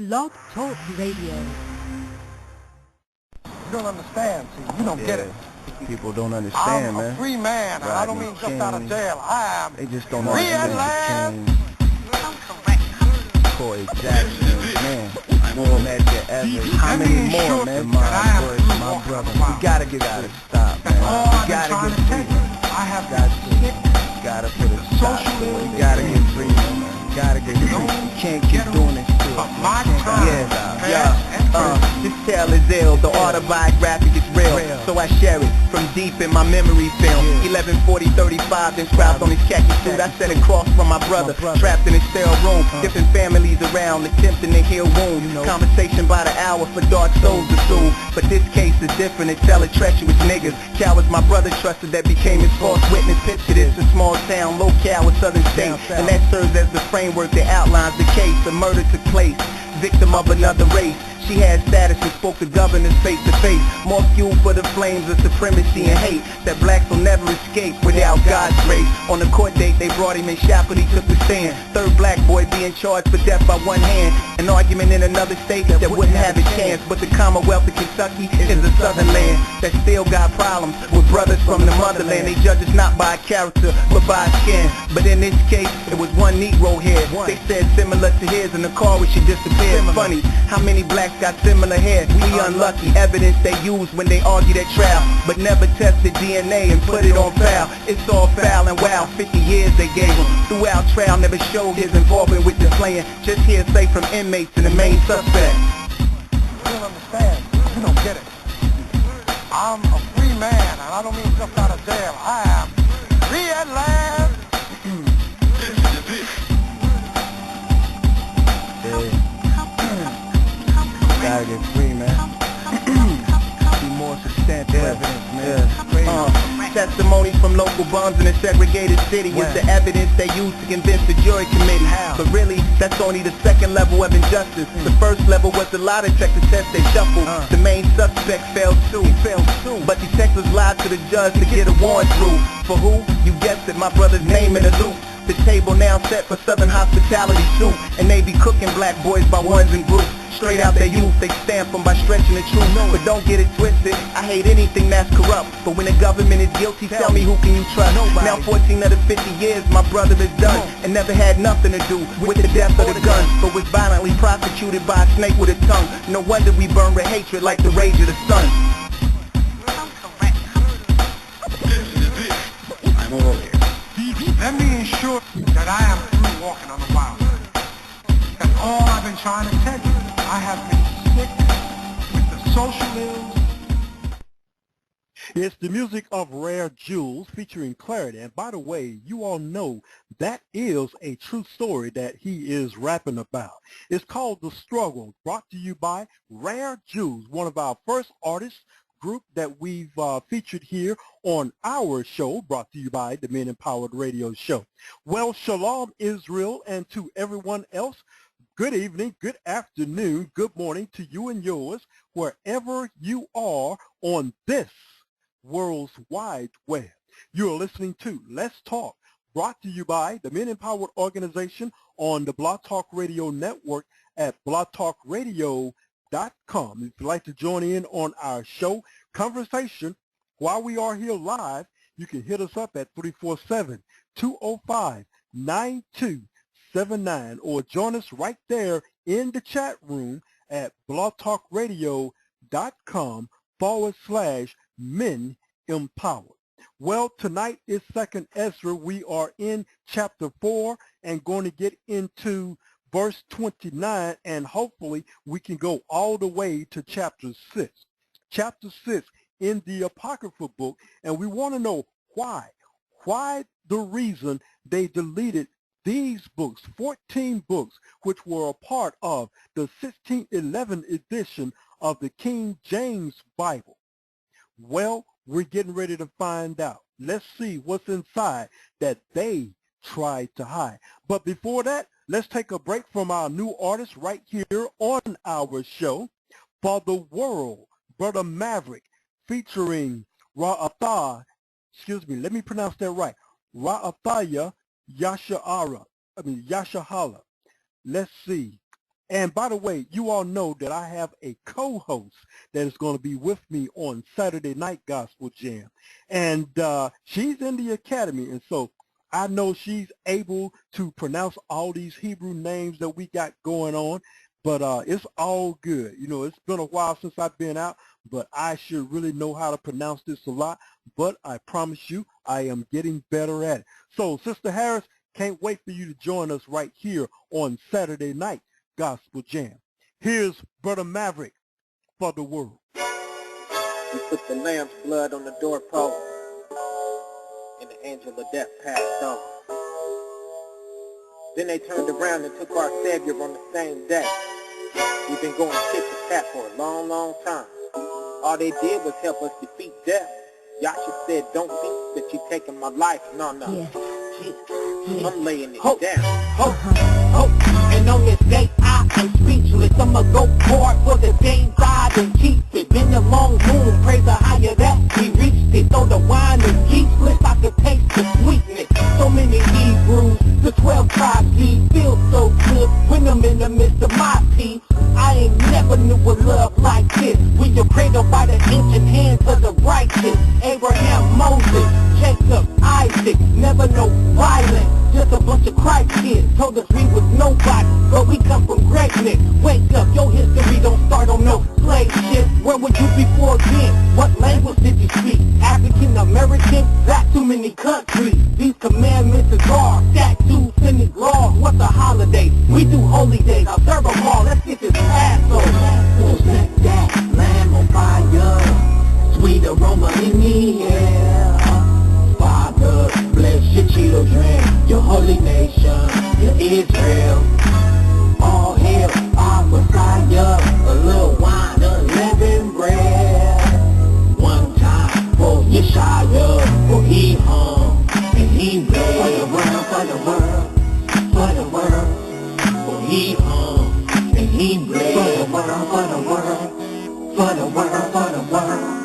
Blog Talk Radio. You don't understand, see, you don't get it. People don't understand, man. I'm a free man, and I don't mean just out of jail. I am They just don't free at understand last. Coexistence, man. More mad than ever. How many more, man? My boys, my brother. We gotta get out of stop, man. We gotta get free. I have got gotta put a stop to it. We gotta get free, man. We gotta get free. We can't keep doing this shit. This tale is ill, the autobiographic is real, so I share it from deep in my memory film. 11/40/35 inscribed on his khaki suit. I set a cross from my brother, trapped in his cell room. Different families around, attempting to heal wounds. Conversation by the hour for dark souls to soothe. But this case is different, it's hella treacherous niggas. Cowards my brother trusted that became his false witness. Picture this, a small town, locale with southern state. And that serves as the framework that outlines the case. The murder took place, victim of another race. She had status and spoke to governors face to face. More fuel for the flames of supremacy and hate that blacks will never escape without God's grace. On the court date they brought him in shackled, he took the stand. Third black boy being charged for death by one hand. An argument in another state that wouldn't have a chance. But the Commonwealth of Kentucky is a southern land that still got problems with brothers from the motherland. They judge us not by character but by skin. But in this case it was one Negro hair. They said similar to his in the car when she disappeared. Funny how many blacks got similar hair. We unlucky. Evidence they use when they argue their trial, but never tested DNA and put it on file. It's all foul and wow. 50 years they gave him. Throughout trial never showed his involvement with the slaying. Just hearsay from inmates and the main suspect. You don't understand. You don't get it. I'm a free man, and I don't mean just out of jail. I am free at last. Gotta get free, man. Be more substantial evidence, man. Testimonies from local bums in a segregated city is the evidence they use to convince the jury committee. But really, that's only the second level of injustice. The first level was the lie detector test they shuffled. The main suspect failed too. But detectives lied to the judge to get a warrant through. For who? You guessed it, my brother's name in the loop. The table now set for Southern hospitality soup, and they be cooking black boys by ones and groups. Straight out their youth, they stamp them by stretching the truth. But don't get it twisted, I hate anything that's corrupt. But when the government is guilty, tell me who can you trust? Now 14 of the 50 years my brother is done, and never had nothing to do with the death of the gun, but was violently prosecuted by a snake with a tongue. No wonder we burn with hatred like the rage of the sun. Let me ensure that I am through walking on the wild earth. That's all I've been trying to tell you. I have been sick with the social ills. It's the music of Rare Jewels featuring Clarity. And by the way, you all know that is a true story that he is rapping about. It's called The Struggle, brought to you by Rare Jewels, one of our first artists group that we've featured here on our show, brought to you by the Men Empowered Radio Show. Well, shalom Israel, and to everyone else, good evening, good afternoon, good morning to you and yours, wherever you are on this world's wide web. You are listening to Let's Talk, brought to you by the Men Empowered Organization on the Blog Talk Radio Network at blogtalkradio.com. If you'd like to join in on our show conversation while we are here live, you can hit us up at 347-205-9279 or join us right there in the chat room at blogtalkradio.com/Men Empowered. Well, tonight is 2nd Esdras. We are in chapter 4 and going to get into verse 29, and hopefully we can go all the way to chapter 6. Chapter 6 in the Apocrypha book, and we want to know why. Why the reason they deleted these books, 14 books, which were a part of the 1611 edition of the King James Bible. Well, we're getting ready to find out. Let's see what's inside that they tried to hide. But before that, let's take a break from our new artist right here on our show. For the World, Brother Maverick, featuring Ra'atha, let me pronounce that right, Ra'athaya Yashahala. Let's see. And by the way, you all know that I have a co-host that is going to be with me on Saturday Night Gospel Jam. And she's in the academy, and so I know she's able to pronounce all these Hebrew names that we got going on, but it's all good. You know, it's been a while since I've been out, but I should really know how to pronounce this a lot, but I promise you I am getting better at it. So, Sister Harris, can't wait for you to join us right here on Saturday Night Gospel Jam. Here's Brother Maverick for the word. We put the lamb's blood on the doorpost, and the angel of death passed over. Then they turned around and took our Savior on the same day. We've been going tit for tat for a long, long time. All they did was help us defeat death. Yasha said, don't think that you're taking my life. No. Yeah. I'm laying it down. And on this day I am speechless. I'ma go hard for the things I done keep it. Been a long moon, praise the higher that we reached it. Though the wine is yeastless, I can taste the sweetness. So many Hebrews, the 12 tribes, feel so good when I'm in the midst of my peace. I ain't never knew a love like this. When you're cradled by the ancient hands of the righteous. Abraham, Moses, Jacob, Isaac, never no violence. Just a bunch of Christ kids told us we was nobody, but we come from greatness. Wake up, your history don't start on no slave shit. Where were you before then? What language did you speak? African American? That's too many countries. These commandments is hard. Statutes and these laws. What's a holiday? We do holy days. I'll serve them all. Let's get this Passover. So set that lamb on fire. Sweet aroma in the air. Father, bless your children, your holy nation, your Israel. All hail our Messiah, a little wine, unleavened bread. One time for Yeshua, for he hung and he bled. For the world, for the world, for the world. For he hung and he bled. For the world, for the world, for the world, for the world.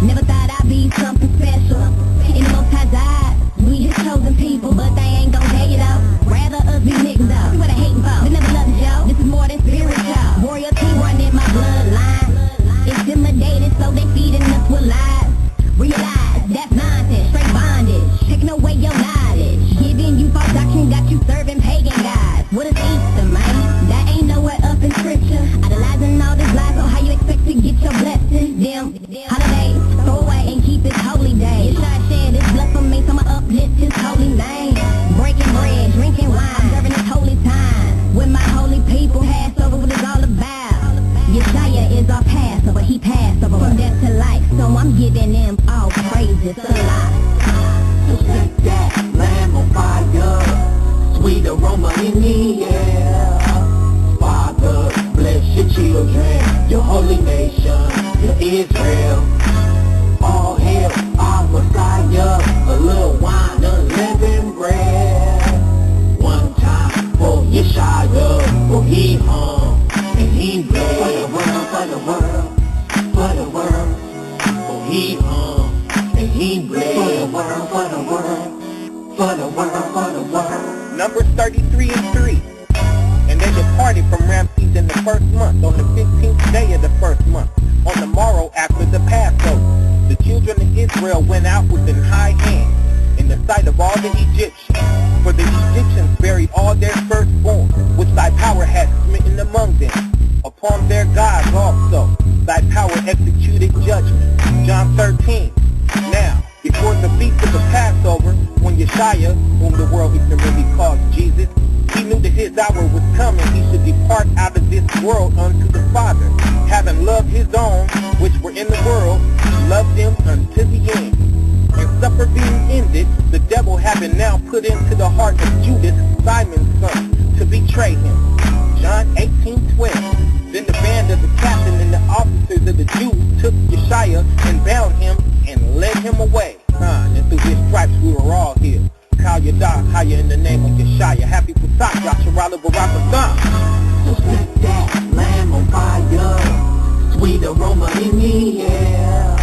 Never thought I'd be something special. In the Most High God, we his chosen people, but they ain't gon' tell you though. Rather us be niggas though. What I hating for? They never love the show. This is more than spiritual. Royalty running my bloodline. Intimidated, so they feeding us with lies. Realize that's nonsense, straight bondage. Taking away your knowledge. Giving you false doctrine, got you serving pagan gods. What is Easter, man? That ain't nowhere up in scripture. Idolizing all this lies, so how you expect to get your blessing? Them holidays, throw away and keep it holy day. You try to share this blood for me, so I'ma uplift his holy name. Breaking bread, drinking wine, serving his holy time. With my holy people, Passover, what it's all about. Yeshua is our Passover, he passed over from death to life. So I'm giving him all praises a lot. So set that lamb on fire, sweet aroma in the air. Father, bless your children, your holy nation, your Israel. All hail our Messiah, a little wine, unleavened bread. One time for Yeshua, for he hung and he bled. For the world, for the world, for the world. For he hung and he bled. For the world, for the world, for the world, for the world. Numbers 33 and 3. And they departed from Ramses in the first month, on the 15th day of the first month, on the morrow after the Passover. The children of Israel went out with an high hand in the sight of all the Egyptians. For the Egyptians buried all their firstborn, which thy power had smitten among them. Upon their gods also, thy power executed judgment. John 13. Now, before the feast of the Passover, when Yeshua, whom the world ignorantly calls Jesus, he knew that his hour was coming, he should depart out of this world unto the Father. Having loved his own, which were in the world, he loved them unto the end. And supper being ended, the devil having now put into the heart of Judas, Simon's son, to betray him. John 18:12. Then the band of the captain and the officers of the Jews took Yeshua and bound him and led him away. And through his stripes we were all healed. Kal Yadah, higher in the name of Yeshua. Happy Pesach, Yasharala Barakatah. So set that lamb on fire, sweet aroma in the air.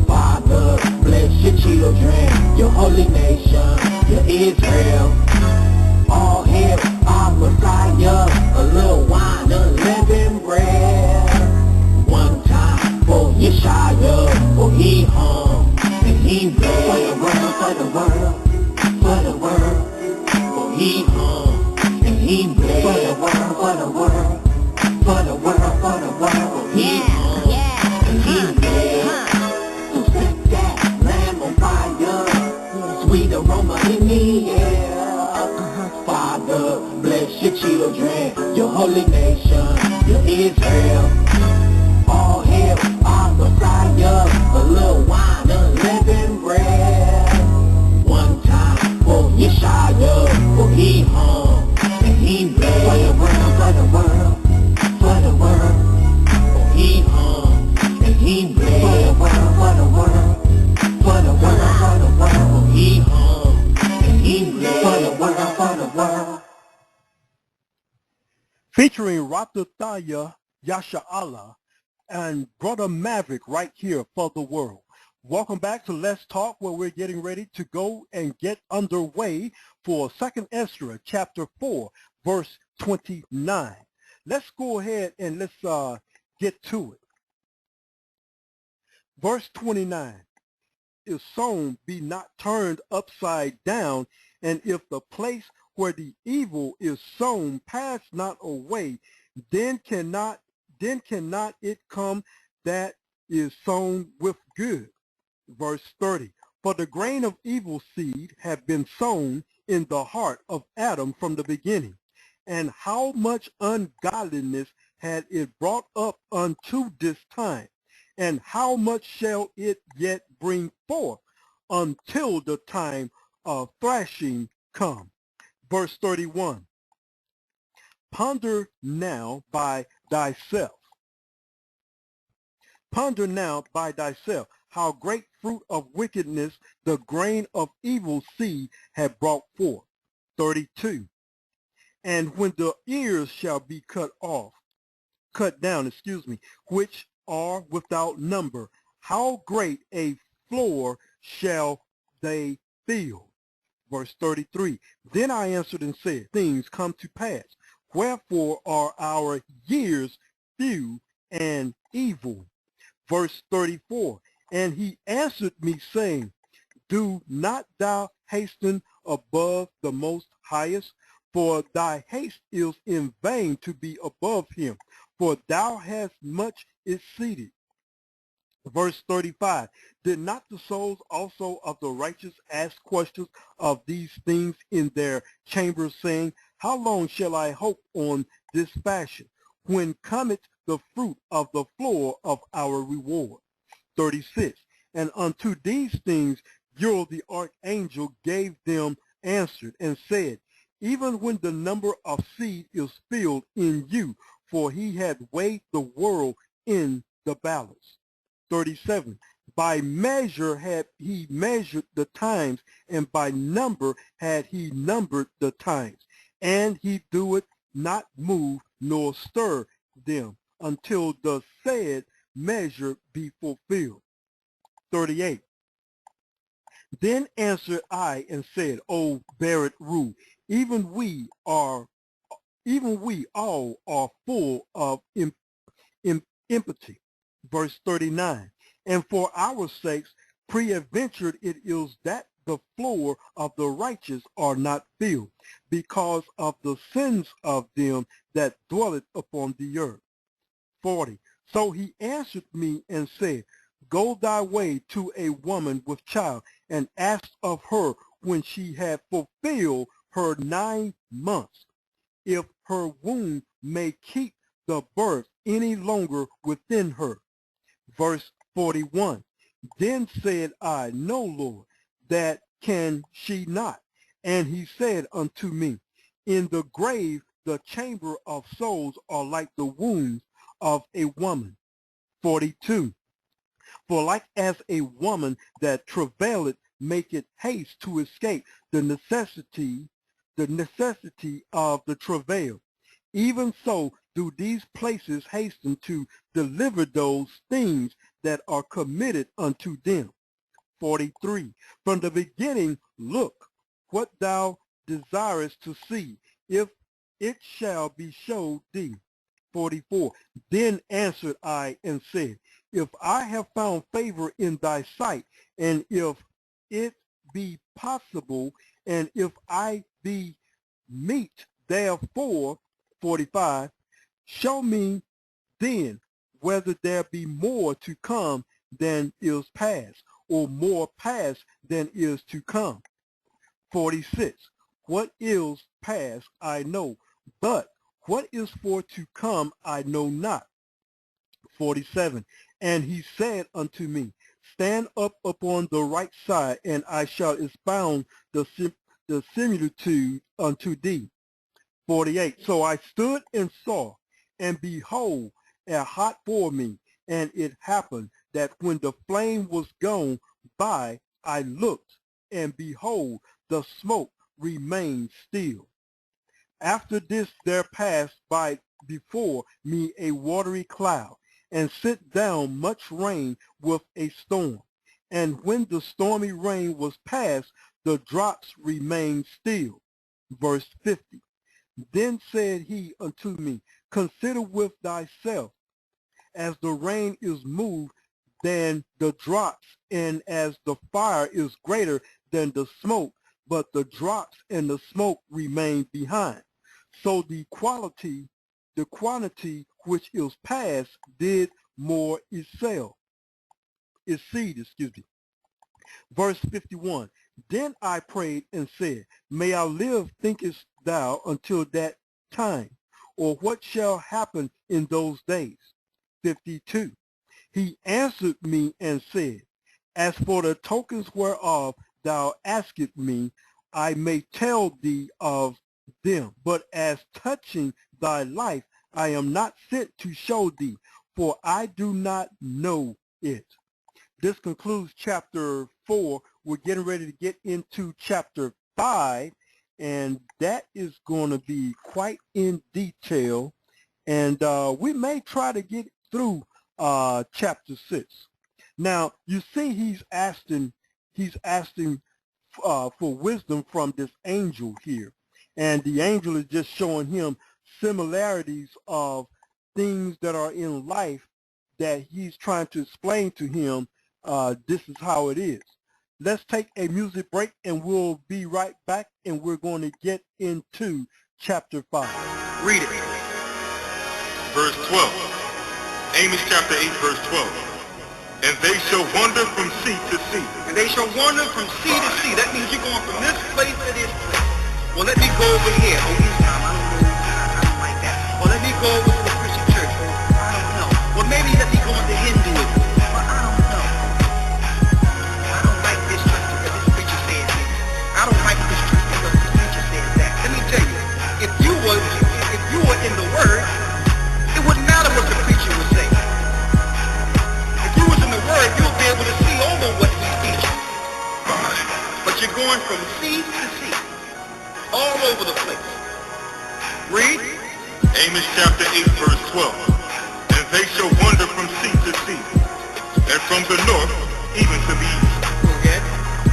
Father, bless your children, your holy nation, your Israel. All hail he hung and he bled. For the world, for the world, for the world, for the world. He hung and he bled. So set that lamb on fire, sweet aroma in the air. Father, bless your children, your holy nation, your Israel. All hail our Messiah, a little wine, unleavened bread. One time for Yeshua, for he hung and he bled. For the world, for the world, for the world. For he hung and he bled. For the world, for the world, for the world, for the world. For he hung and he bled. For the world, for the world. Featuring Ratathaya Yasha'Allah and Brother Maverick right here for the world. Welcome back to Let's Talk, where we're getting ready to go and get underway for 2nd Esdras chapter 4, verse 29. Let's go ahead and let's get to it. Verse 29. If sown be not turned upside down, and if the place where the evil is sown pass not away, then cannot it come that is sown with good. Verse 30. For the grain of evil seed have been sown in the heart of Adam from the beginning, and how much ungodliness had it brought up unto this time, and how much shall it yet bring forth until the time of thrashing come. Verse 31. Ponder now by thyself. Ponder now by thyself how great fruit of wickedness the grain of evil seed had brought forth. 32. And when the ears shall be cut down, which are without number, how great a floor shall they fill? Verse 33. Then I answered and said, things come to pass. Wherefore are our years few and evil? Verse 34. And he answered me, saying, do not thou hasten above the most highest, for thy haste is in vain to be above him, for thou hast much exceeded. Verse 35. Did not the souls also of the righteous ask questions of these things in their chambers, saying, how long shall I hope on this fashion? When cometh the fruit of the floor of our reward? 36. And unto these things Uriel the archangel gave them answered and said, even when the number of seed is filled in you, for he had weighed the world in the balance. 37. By measure had he measured the times, and by number had he numbered the times. And he doeth not move nor stir them until the said measure be fulfilled. 38. Then answered I and said, O Barrett Rue, even we all are full of impiety. Verse 39. And for our sakes preadventured it is that the floor of the righteous are not filled, because of the sins of them that dwelleth upon the earth. 40. So he answered me and said, go thy way to a woman with child, and ask of her when she had fulfilled her 9 months, if her womb may keep the birth any longer within her. Verse 41. Then said I, no, Lord, that can she not. And he said unto me, in the grave the chamber of souls are like the wombs of a woman. 42. For like as a woman that travaileth maketh haste to escape the necessity of the travail, even so do these places hasten to deliver those things that are committed unto them. 43. From the beginning look what thou desirest to see, if it shall be showed thee. 44. Then answered I and said, if I have found favor in thy sight, and if it be possible, and if I be meet therefore, 45, show me then whether there be more to come than is past, or more past than is to come. 46, what is past I know, but what is for to come I know not. 47, and he said unto me, stand up upon the right side, and I shall expound the similitude unto thee. 48, so I stood and saw, and behold, a hot for me, and it happened that when the flame was gone by, I looked, and behold, the smoke remained still. After this there passed by before me a watery cloud, and sent down much rain with a storm. And when the stormy rain was past, the drops remained still. Verse 50. Then said he unto me, consider with thyself, as the rain is moved than the drops, and as the fire is greater than the smoke, but the drops and the smoke remain behind. So the quantity which is past did more exceed. Verse 51. Then I prayed and said, may I live, thinkest thou, until that time? Or what shall happen in those days? 52. He answered me and said, as for the tokens whereof thou askest me, I may tell thee of them, but as touching thy life, I am not sent to show thee, for I do not know it. This concludes chapter 4. We're getting ready to get into chapter 5, and that is going to be quite in detail, and we may try to get through chapter 6. Now, you see he's asking for wisdom from this angel here, and the angel is just showing him similarities of things that are in life that he's trying to explain to him. This is how it is. Let's take a music break, and we'll be right back, and we're going to get into chapter 5. Read it. Verse 12. Amos chapter 8, verse 12. And they shall wander from sea to sea. And they shall wander from sea to sea. That means you're going from this place to this place. Well, let me go over here. Oh, this time, I don't like that. Well, let me go over to the Christian church. Oh, I don't know. Well, maybe let me go into Hinduism. Well, I don't know. I don't like this church because this preacher said this. I don't like this church because this preacher said that. Let me tell you, if you were in the Word, it wouldn't matter what the preacher would say. If you was in the Word, you'll be able to see over what he's teaching. But you're going from sea to sea, all over the place. Read. Amos chapter 8, verse 12. And they shall wander from sea to sea, and from the north even to the east. Go ahead.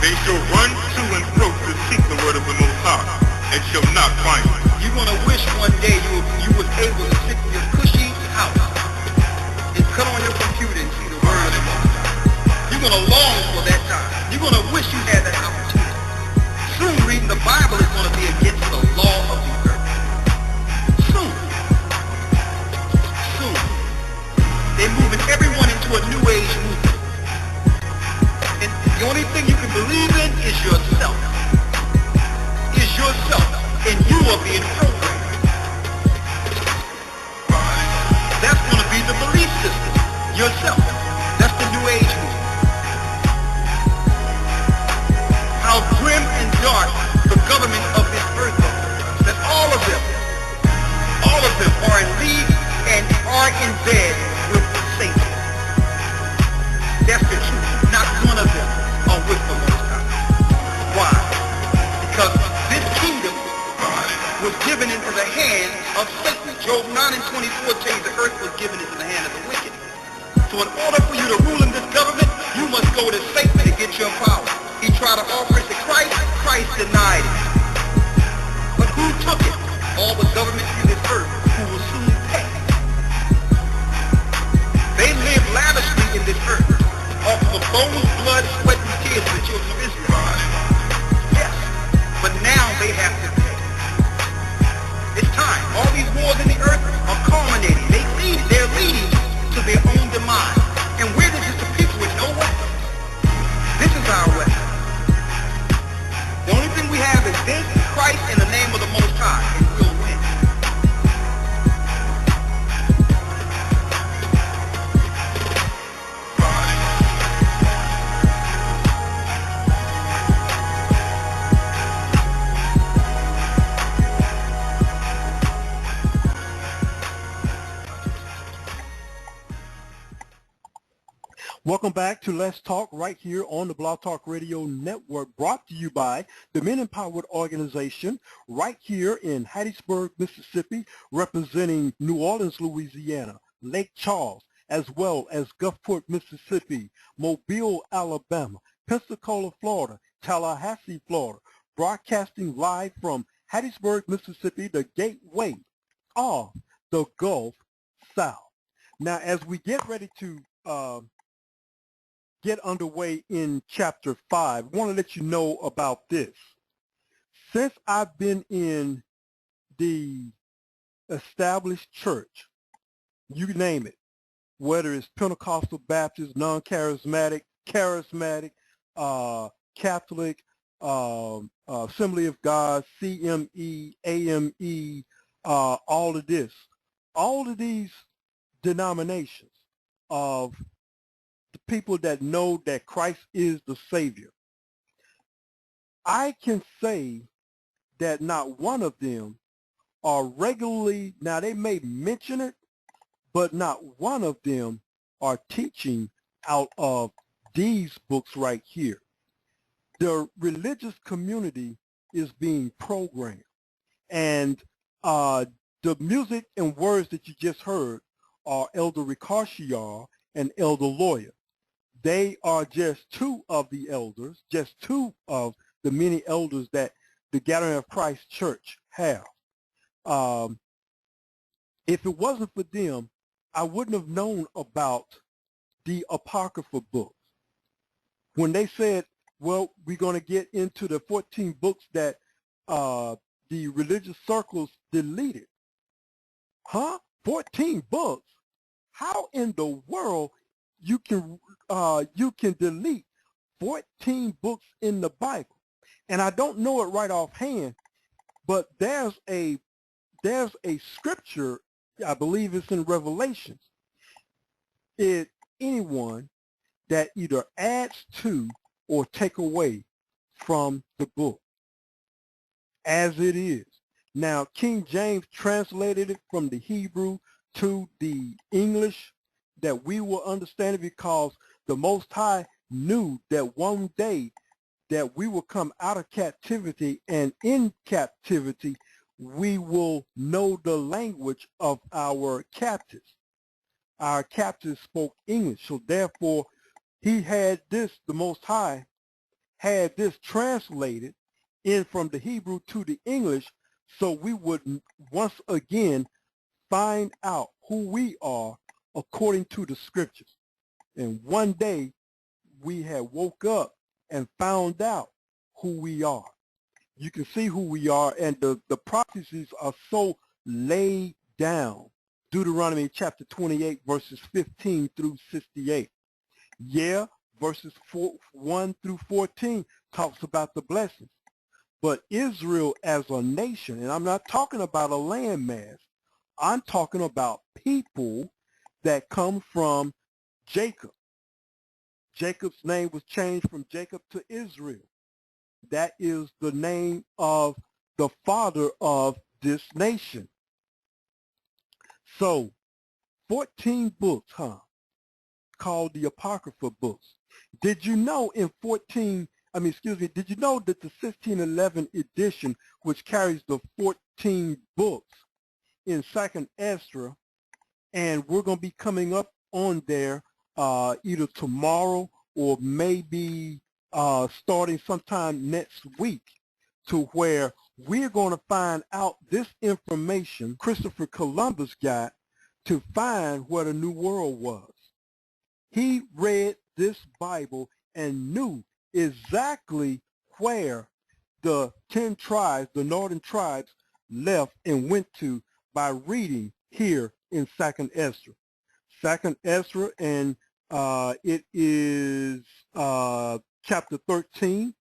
They shall run to and fro to seek the word of the Most High, and shall not find it. You're going to wish one day you was able to sit in your cushy house and cut on your computer and see the word of the Most High. You're going to long for that time. You're going to wish you had that opportunity. Soon reading the Bible is going to be against the law of the earth. Soon. They're moving everyone into a new age movement. And the only thing you can believe in is yourself. And you are being programmed. That's going to be the belief system. Yourself. That's the new age movement. How grim and dark the government of this earth is. That all of them are in league and are in bed with Satan. That's the truth. Not one of them are with the Most High. Why? Because this kingdom was given into the hand of Satan. Job 9 and 24 tells you the earth was given into the hand of the wicked. So in order for you to rule in this government, you must go to Satan to get your power. He tried to offer it to Christ. Christ denied it. But who took it? All the governments in this earth who will soon pay. They live lavishly in this earth off the bones, blood, sweat, and tears of the children of Israel. Yes. But now they have to pay. Welcome back to Let's Talk right here on the Blog Talk Radio Network, brought to you by the Men Empowered Organization right here in Hattiesburg, Mississippi, representing New Orleans, Louisiana, Lake Charles, as well as Gulfport, Mississippi, Mobile, Alabama, Pensacola, Florida, Tallahassee, Florida, broadcasting live from Hattiesburg, Mississippi, the gateway of the Gulf South. Now, as we get ready to get underway in chapter 5, I want to let you know about this. Since I've been in the established church, you name it, whether it's Pentecostal, Baptist, non-charismatic, charismatic, Catholic, Assembly of God, CME, AME, all of these denominations of the people that know that Christ is the Savior, I can say that not one of them are regularly, now they may mention it, but not one of them are teaching out of these books right here. The religious community is being programmed, and the music and words that you just heard are Elder Ricardshiyar and Elder Lawyer. They are just two of the elders, just two of the many elders that the Gathering of Christ Church have. If it wasn't for them, I wouldn't have known about the Apocrypha books. When they said, well, we're going to get into the 14 books that the religious circles deleted. Huh? 14 books? How in the world you can delete 14 books in the Bible? And I don't know it right offhand, but there's a scripture, I believe it's in Revelations. Anyone that either adds to or take away from the book as it is. Now, King James translated it from the Hebrew to the English that we will understand it, because the Most High knew that one day that we will come out of captivity, and in captivity we will know the language of our captives. Our captives spoke English, so therefore he had this, the Most High had this translated in from the Hebrew to the English, so we would once again find out who we are according to the scriptures. And one day we had woke up and found out who we are. You can see who we are, and the prophecies are so laid down. Deuteronomy chapter 28, verses 15 through 68. Yeah, verses 1 through 14 talks about the blessings. But Israel as a nation, and I'm not talking about a landmass, I'm talking about people that come from Jacob. Jacob's name was changed from Jacob to Israel. That is the name of the father of this nation. So 14 books, called the Apocrypha books. Did you know did you know that the 1611 edition, which carries the 14 books in 2nd Esdras, and we're going to be coming up on there either tomorrow or maybe starting sometime next week, to where we're going to find out this information Christopher Columbus got to find where the New World was. He read this Bible and knew exactly where the 10 tribes, the northern tribes, left and went to by reading here in 2nd Esdras. 2nd Esdras, and it is chapter 13.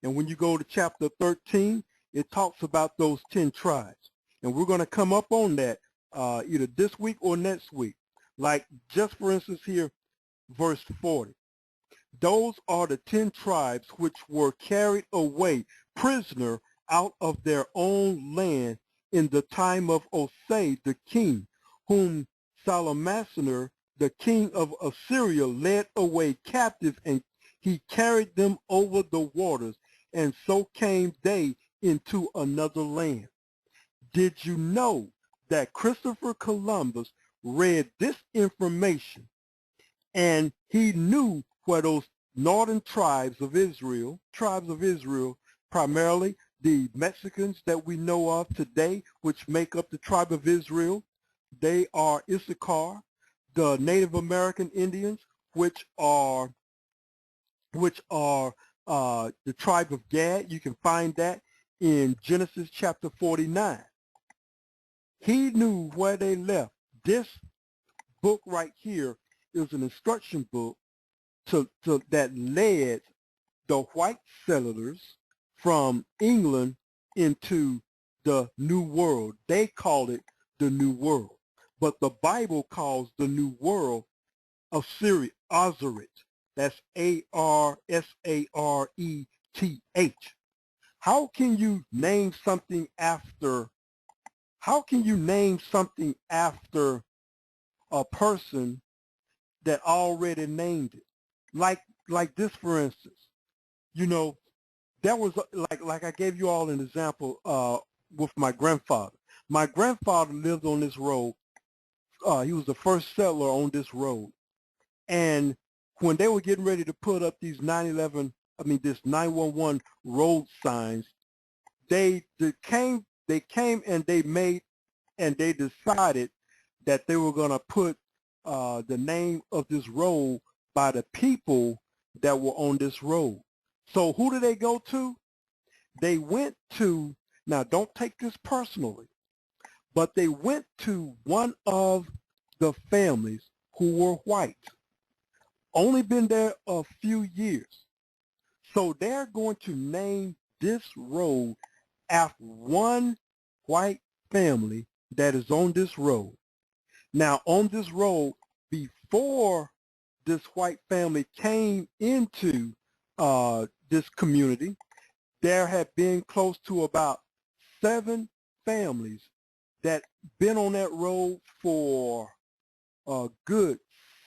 And when you go to chapter 13, it talks about those 10 tribes. And we're going to come up on that either this week or next week. Like, just for instance here, verse 40. Those are the 10 tribes which were carried away prisoner out of their own land in the time of Osei the king, whom Shalamaneser the king of Assyria led away captives, and he carried them over the waters, and so came they into another land. Did you know that Christopher Columbus read this information and he knew where those northern tribes of Israel, primarily the Mexicans that we know of today, which make up the tribe of Israel, they are Issachar, the Native American Indians, which are the tribe of Gad. You can find that in Genesis chapter 49. He knew where they left. This book right here is an instruction book that led the white settlers from England into the New World. They call it the New World, but the Bible calls the New World Assyria, Azaret. That's A-R-S-A-R-E-T-H. How can you name something after a person that already named it? Like this, for instance, you know, that was like I gave you all an example with my grandfather. My grandfather lived on this road. He was the first settler on this road. And when they were getting ready to put up these 911 road signs, they came and they decided that they were going to put the name of this road by the people that were on this road. So who did they go to? They went to, now don't take this personally, but they went to one of the families who were white, only been there a few years. So they're going to name this road after one white family that is on this road. Now on this road, before this white family came into this community, there had been close to about 7 families that been on that road for a good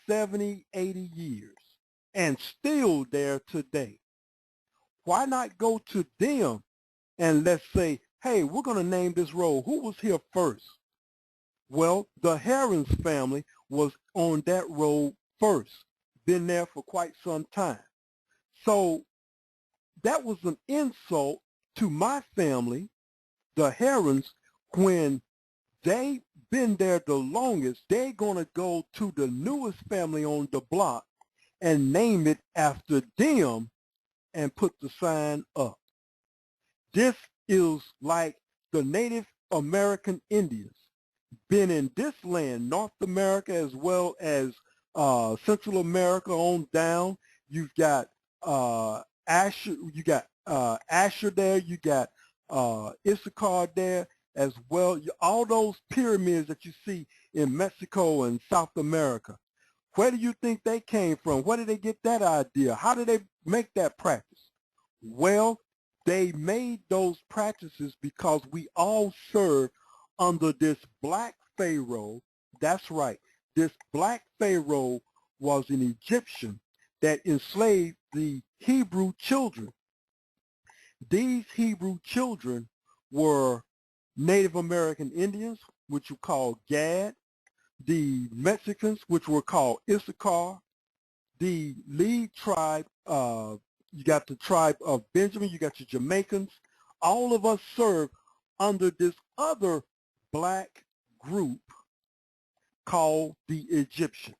70, 80 years and still there today. Why not go to them and let's say, hey, we're going to name this road. Who was here first? Well, the Herons family was on that road first, been there for quite some time. So that was an insult to my family, the Herons. When they been there the longest, they're going to go to the newest family on the block and name it after them and put the sign up. This is like the Native American Indians been in this land, North America as well as Central America on down. You've got Asher, Asher there, you got Issachar there as well. All those pyramids that you see in Mexico and South America. Where do you think they came from? Where did they get that idea? How did they make that practice? Well, they made those practices because we all serve under this black pharaoh. That's right. This black pharaoh was an Egyptian that enslaved the Hebrew children. These Hebrew children were Native American Indians, which you call Gad, the Mexicans, which were called Issachar, the lead tribe, you got the tribe of Benjamin, you got your Jamaicans. All of us serve under this other black group called the Egyptians.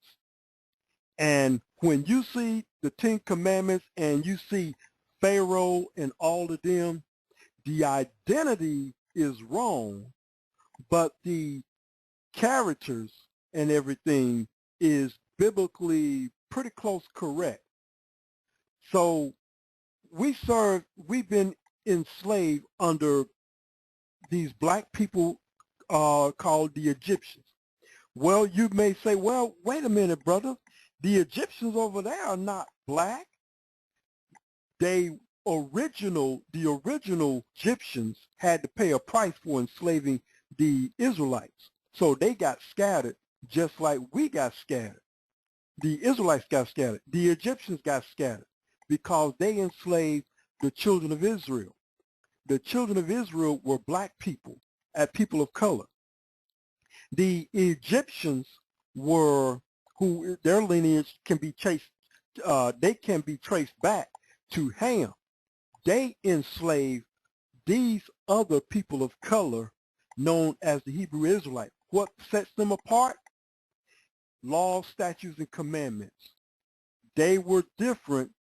And when you see the 10 Commandments and you see Pharaoh and all of them, the identity is wrong, but the characters and everything is biblically pretty close correct. So we've been enslaved under these black people called the Egyptians. Well, you may say, well, wait a minute, brother. The Egyptians over there are not black. The original Egyptians had to pay a price for enslaving the Israelites. So they got scattered just like we got scattered. the Israelites got scattered. The Egyptians got scattered because they enslaved the children of Israel. The children of Israel were black people, people of color. The Egyptians were, who their lineage can be traced, they can be traced back to Ham. They enslaved these other people of color known as the Hebrew Israelites. What sets them apart? Laws, statutes, and commandments. They were different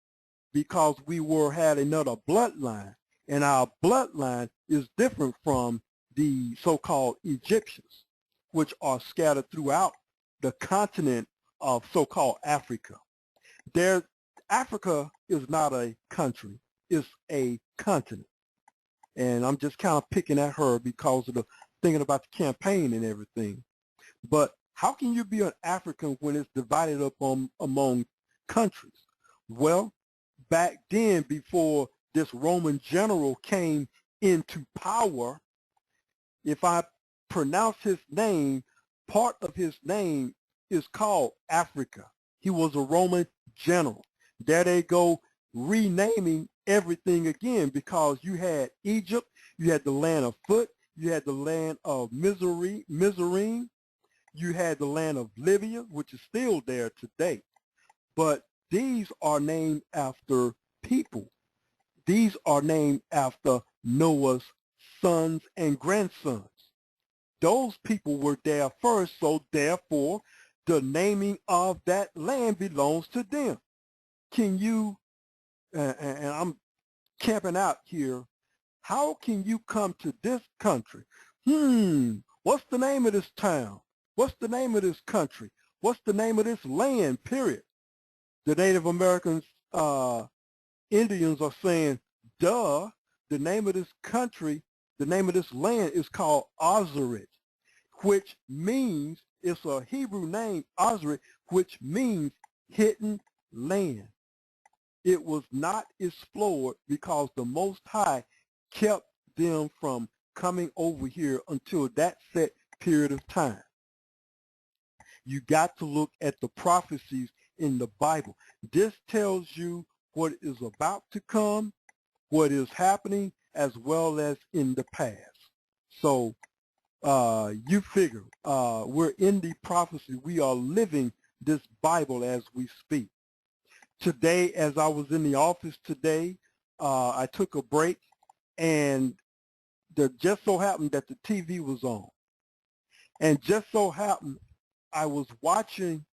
because we had another bloodline, and our bloodline is different from the so-called Egyptians, which are scattered throughout the continent of so-called Africa. Africa is not a country, it's a continent. And I'm just kind of picking at her because of the thinking about the campaign and everything. But how can you be an African when it's divided up among countries? Well, back then, before this Roman general came into power, if I pronounce his name, part of his name is called Africa. He was a Roman general. There they go, renaming everything again, because you had Egypt, you had the land of Phut, you had the land of Mizraim, you had the land of Libya, which is still there today. But these are named after people. These are named after Noah's sons and grandsons. Those people were there first, so therefore the naming of that land belongs to them. Can you, and I'm camping out here, how can you come to this country? What's the name of this town? What's the name of this country? What's the name of this land, period? The Native Americans, Indians are saying, duh, the name of this country, the name of this land is called Azarit, which means, it's a Hebrew name, Azarit, which means hidden land. It was not explored because the Most High kept them from coming over here until that set period of time. You got to look at the prophecies in the Bible. This tells you what is about to come, what is happening, as well as in the past. So you figure, we're in the prophecy. We are living this Bible as we speak. Today, as I was in the office today, I took a break, and it just so happened that the TV was on. And just so happened, I was watching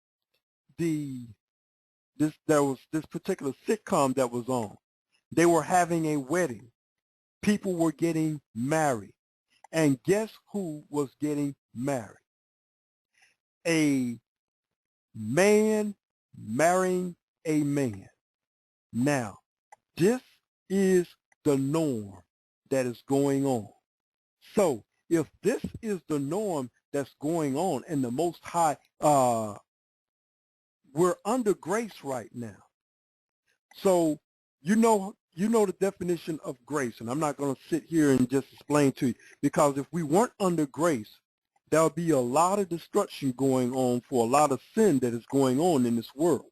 there was this particular sitcom that was on. They were having a wedding. People were getting married. And guess who was getting married? A man marrying a man. Now, this is the norm that is going on. So if this is the norm that's going on, and the Most High, we're under grace right now. So you know the definition of grace, and I'm not going to sit here and just explain to you, because if we weren't under grace, there would be a lot of destruction going on for a lot of sin that is going on in this world.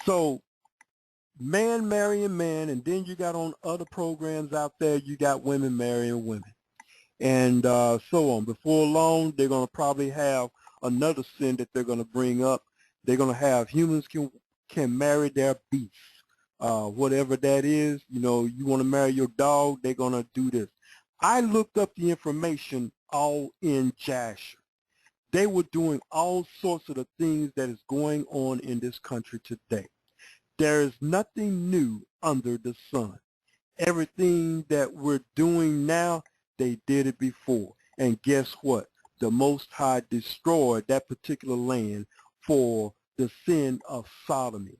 So man marrying man, and then you got on other programs out there, you got women marrying women, and so on. Before long, they're going to probably have another sin that they're going to bring up. They're going to have humans can marry their beasts. Whatever that is, you know, you want to marry your dog, they're going to do this. I looked up the information all in Jasher. They were doing all sorts of the things that is going on in this country today. There is nothing new under the sun. Everything that we're doing now, they did it before. And guess what? The Most High destroyed that particular land for the sin of sodomy.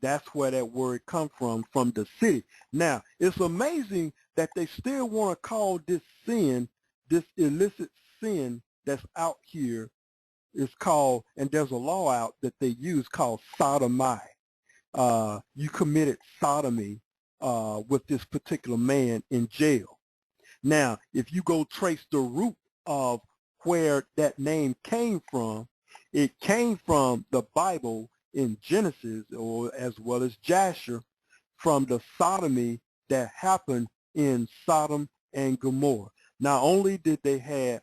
That's where that word comes from the city. Now, it's amazing that they still want to call this sin, this illicit sin that's out here, is called, and there's a law out that they use called sodomy. You committed sodomy with this particular man in jail. Now, if you go trace the root of where that name came from, It came from the Bible in Genesis, or as well as Jasher, from the sodomy that happened in Sodom and Gomorrah. Not only did they have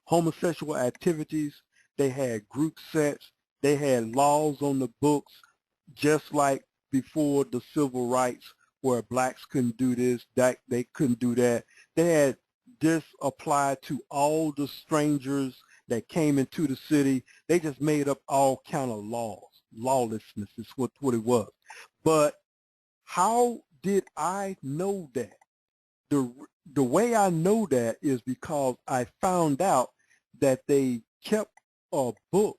homosexual activities, they had group sex, they had laws on the books, just like before the civil rights, where blacks couldn't do this, that they couldn't do that. They had this applied to all the strangers that came into the city. They just made up all kind of laws. Lawlessness is what it was. But how did I know that? The way I know that is because I found out that they kept a book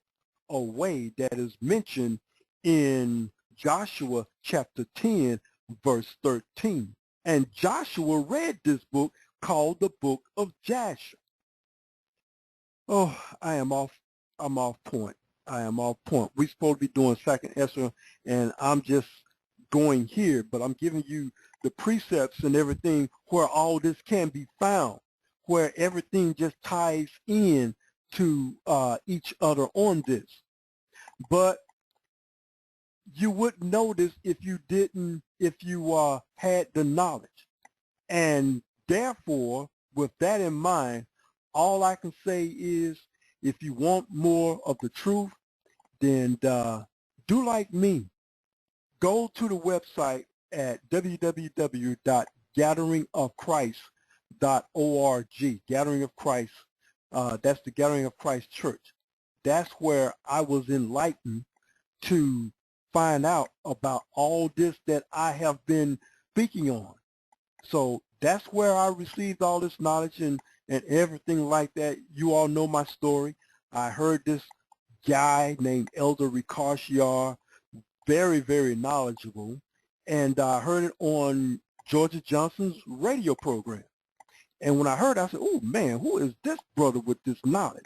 away that is mentioned in Joshua chapter 10, verse 13. And Joshua read this book called the Book of Jasher. Oh, I'm off point. I am off point. We're supposed to be doing 2nd Esdras, and I'm just going here, but I'm giving you the precepts and everything where all this can be found, where everything just ties in to each other on this. But you wouldn't notice if you had the knowledge. And therefore, with that in mind, all I can say is, if you want more of the truth, then do like me. Go to the website at www.gatheringofchrist.org. Gathering of Christ, that's the Gathering of Christ Church. That's where I was enlightened to find out about all this that I have been speaking on. So that's where I received all this knowledge and everything like that. You all know my story. I heard this guy named Elder Ricashiar, very, very knowledgeable, and I heard it on Georgia Johnson's radio program. And when I heard it, I said, oh man, who is this brother with this knowledge?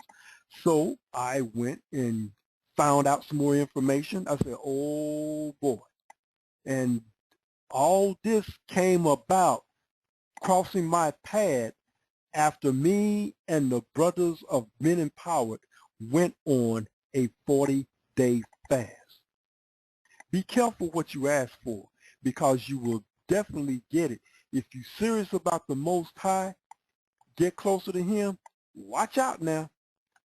So I went and found out some more information. I said, oh boy. And all this came about crossing my path after me and the Brothers of Men Empowered went on a 40-day fast. Be careful what you ask for, because you will definitely get it. If you're serious about the Most High, get closer to Him, watch out now.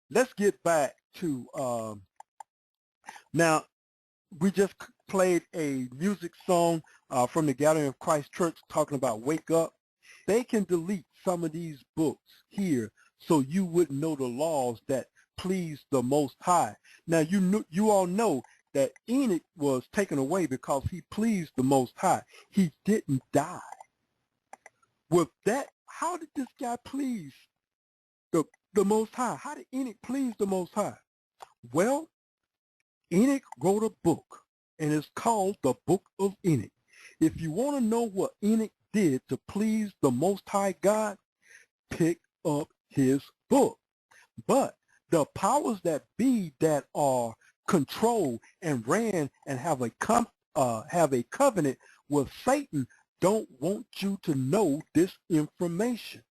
Let's get back to, now we just played a music song from the Gathering of Christ Church talking about wake up. They can delete some of these books here so you wouldn't know the laws that please the Most High. Now you all know that Enoch was taken away because he pleased the Most High. He didn't die. With that, how did this guy please the Most High? How did Enoch please the Most High? Well, Enoch wrote a book, and it's called the Book of Enoch. If you want to know what Enoch did to please the Most High God, pick up his book. But the powers that be that are control and ran and have a covenant with Satan don't want you to know this information.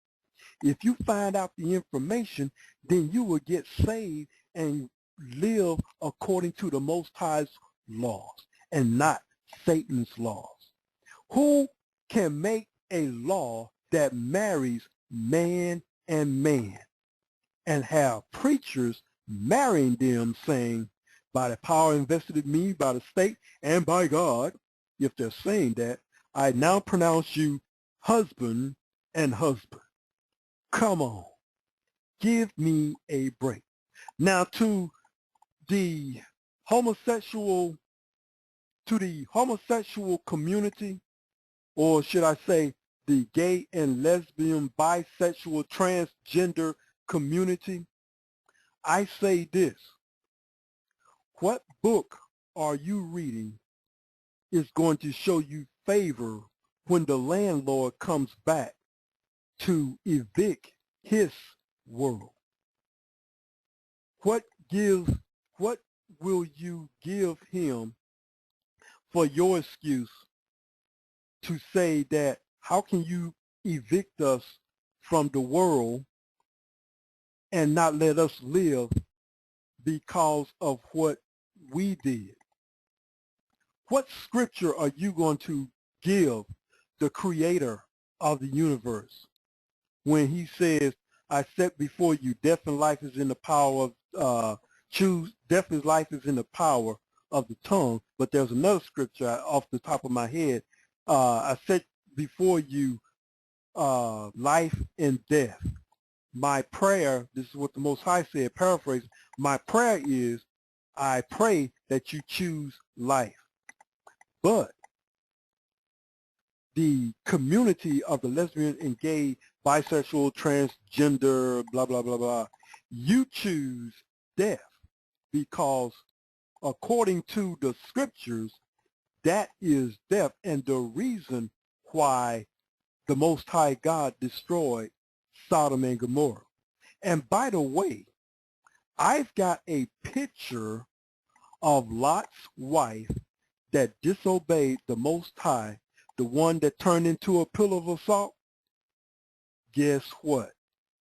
If you find out the information, then you will get saved and live according to the Most High's laws and not Satan's laws. Who can make a law that marries man and man and have preachers marrying them saying, by the power invested in me by the state and by God, if they're saying that, I now pronounce you husband and husband. Come on, give me a break. Now to the homosexual community, or should I say the gay and lesbian, bisexual, transgender community, I say this: what book are you reading is going to show you favor when the landlord comes back to evict his world? What will you give him for your excuse to say that how can you evict us from the world and not let us live because of what we did. What scripture are you going to give the creator of the universe when he says, I set before you death and life is in the power of, death and life is in the power of the tongue. But there's another scripture off the top of my head. I set before you life and death. My prayer, this is what the Most High said, paraphrase, my prayer is, I pray that you choose life. But the community of the lesbian and gay, bisexual, transgender, blah, blah, blah, blah, you choose death because according to the scriptures, that is death and the reason why the Most High God destroyed Sodom and Gomorrah. And by the way, I've got a picture of Lot's wife that disobeyed the Most High, the one that turned into a pillar of salt. Guess what?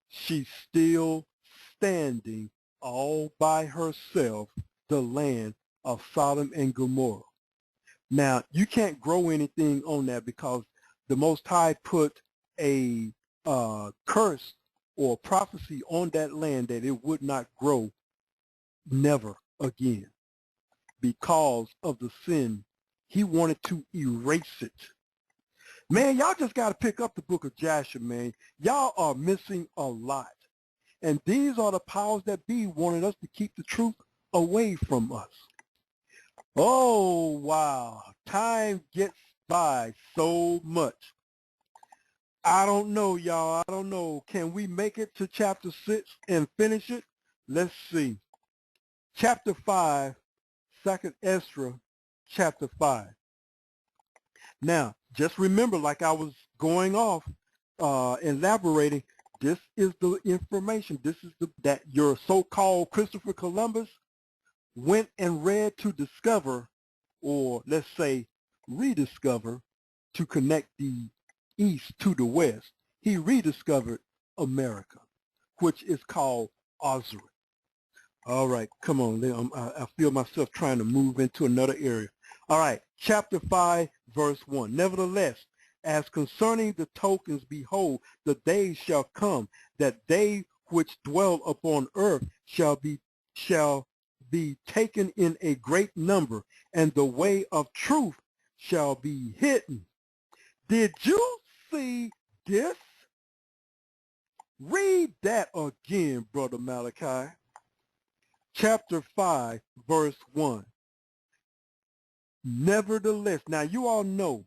She's still standing all by herself, the land of Sodom and Gomorrah. Now, you can't grow anything on that because the Most High put a curse or prophecy on that land that it would not grow never again because of the sin. He wanted to erase it. Man, y'all just got to pick up the book of Joshua, man. Y'all are missing a lot. And these are the powers that be wanting us to keep the truth away from us. Oh, wow. Time gets by so much. I don't know, y'all. I don't know. Can we make it to chapter 6 and finish it? Let's see. Chapter 5, 2nd Esdras, chapter 5. Now, just remember, like I was going off, elaborating, this is the information. This is that your so-called Christopher Columbus went and read to discover, or let's say rediscover, to connect the east to the west. He rediscovered America, which is called Osric. All right, come on. I feel myself trying to move into another area. All right, chapter 5, verse 1. Nevertheless, as concerning the tokens, behold, the days shall come that they which dwell upon earth shall be taken in a great number, and the way of truth shall be hidden. Did you see this? Read that again, Brother Malachi. Chapter 5, verse 1. Nevertheless, now you all know